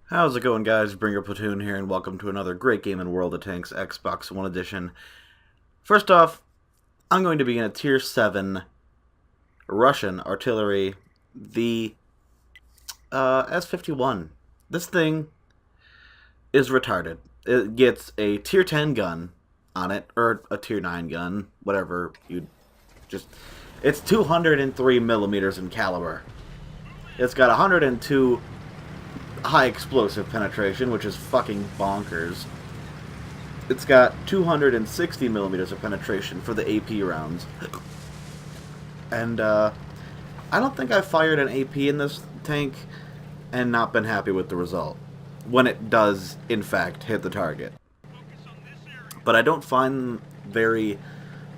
How's it going, guys? Bring Your Platoon here, and welcome to another great game in World of Tanks Xbox One Edition. First off, I'm going to be in a Tier 7 Russian artillery, the S-51. This thing is retarded. It gets a Tier 10 gun on it, or a Tier 9 gun, whatever you just... It's 203 millimeters in caliber. It's got 102 high explosive penetration, which is fucking bonkers. It's got 260 millimeters of penetration for the AP rounds. And, I don't think I've fired an AP in this tank and not been happy with the result. When it does, in fact, hit the target. But I don't find them very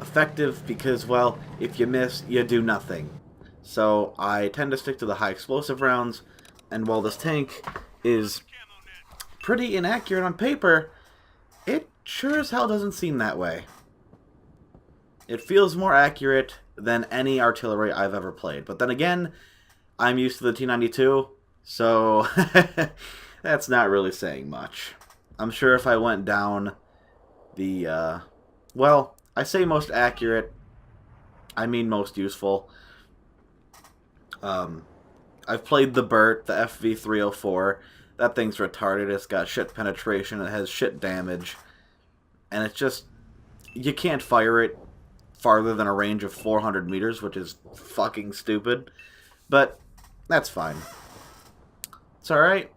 effective because, well, if you miss, you do nothing. So I tend to stick to the high explosive rounds, and while this tank is pretty inaccurate on paper, it sure as hell doesn't seem that way. It feels more accurate than any artillery I've ever played. But then again, I'm used to the T-92, so that's not really saying much. I'm sure if I went down the, well, I say most accurate, I mean most useful. I've played the Burt, the FV304. That thing's retarded. It's got shit penetration. It has shit damage. And it's just... You can't fire it farther than a range of 400 meters, which is fucking stupid. But that's fine. It's alright.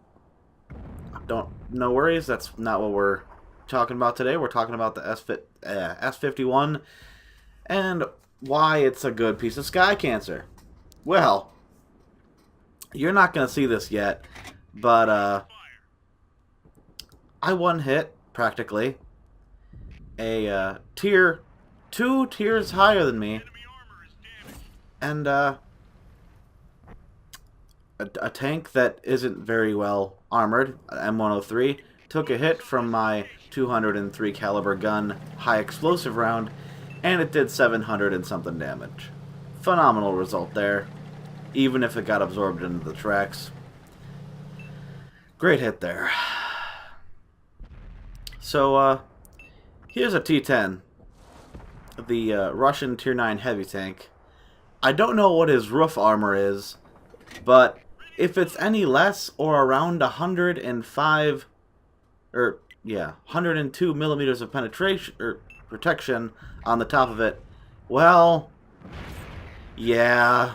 No worries. That's not what we're talking about today. We're talking about the S-51 and why it's a good piece of sky cancer. Well... You're not going to see this yet, but I one hit, practically, a tier 2 tiers higher than me, and a tank that isn't very well armored, M103, took a hit from my 203 caliber gun high explosive round, and it did 700 and something damage. Phenomenal result there. Even if it got absorbed into the tracks. Great hit there. So, here's a T-10. The Russian Tier 9 heavy tank. I don't know what his roof armor is, but if it's any less or around 105, or, yeah, 102 millimeters of penetration, or protection on the top of it, well, yeah...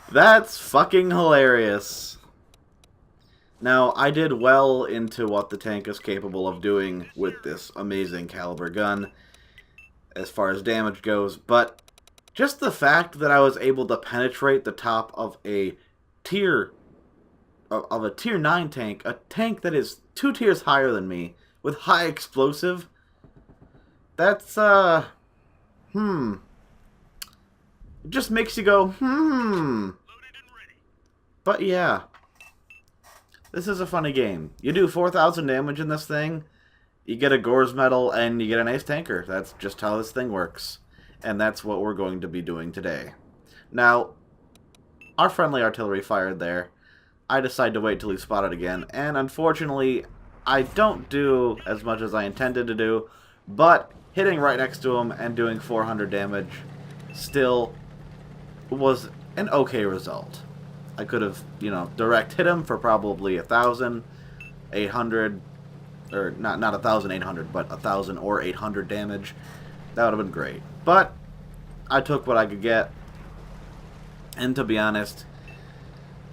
That's fucking hilarious. Now, I did well into what the tank is capable of doing with this amazing caliber gun as far as damage goes, but just the fact that I was able to penetrate the top of a tier 9 tank, a tank that is 2 tiers higher than me with high explosive, that's it just makes you go, But yeah. This is a funny game. You do 4,000 damage in this thing, you get a Gores medal, and you get an ace tanker. That's just how this thing works. And that's what we're going to be doing today. Now, our friendly artillery fired there. I decide to wait till he spotted again, and unfortunately, I don't do as much as I intended to do, but hitting right next to him and doing 400 damage still was an okay result. I could have, direct hit him for probably 1,800, or not 1,800, but 1,000 or 800 damage. That would have been great. But I took what I could get, and to be honest,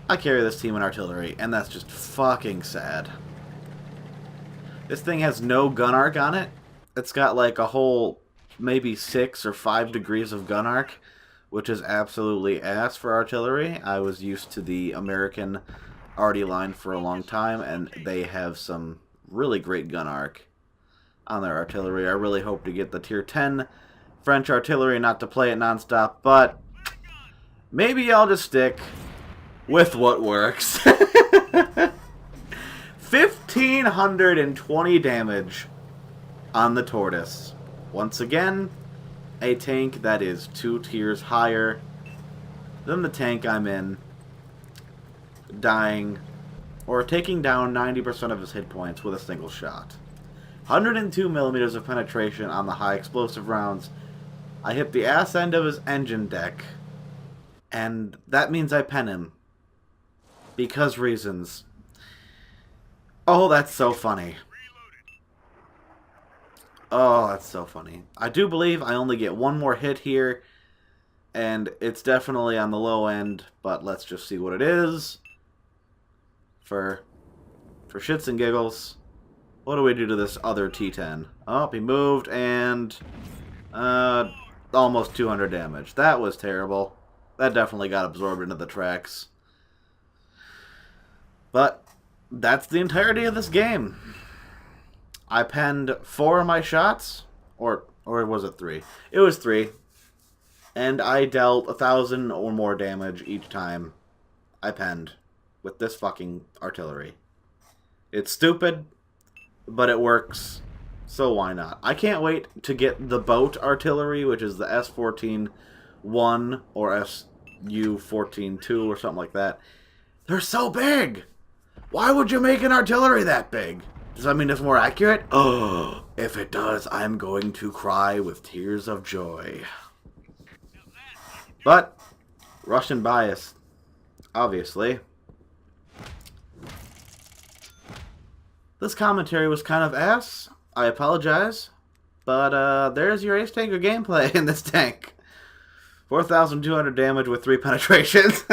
I carry this team in artillery, and that's just fucking sad. This thing has no gun arc on it. It's got like a whole maybe 6 or 5 degrees of gun arc, which is absolutely ass for artillery. I was used to the American arty line for a long time, and they have some really great gun arc on their artillery. I really hope to get the Tier 10 French artillery, not to play it nonstop, but maybe I'll just stick with what works. 1,520 damage on the Tortoise. Once again, a tank that is 2 tiers higher than the tank I'm in. dying or taking down 90% of his hit points with a single shot. 102 millimeters of penetration on the high explosive rounds. I hit the ass end of his engine deck, and that means I pen him. Because reasons. Oh, that's so funny. Oh, that's so funny. I do believe I only get one more hit here, and it's definitely on the low end, but let's just see what it is. For shits and giggles. What do we do to this other T-10? Oh, he moved, and almost 200 damage. That was terrible. That definitely got absorbed into the tracks. But that's the entirety of this game. I penned 4 of my shots, or was it 3? It was 3. And I dealt 1,000 or more damage each time I penned with this fucking artillery. It's stupid, but it works, so why not? I can't wait to get the boat artillery, which is the S-14-1 or SU-14-2 or something like that. They're so big! Why would you make an artillery that big? Does that mean it's more accurate? Oh, if it does, I'm going to cry with tears of joy. But, Russian bias, obviously. This commentary was kind of ass. I apologize. But there's your ace tanker gameplay in this tank. 4,200 damage with 3 penetrations.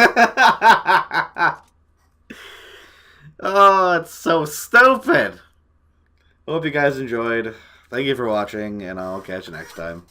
Oh, it's so stupid. Hope you guys enjoyed. Thank you for watching, and I'll catch you next time.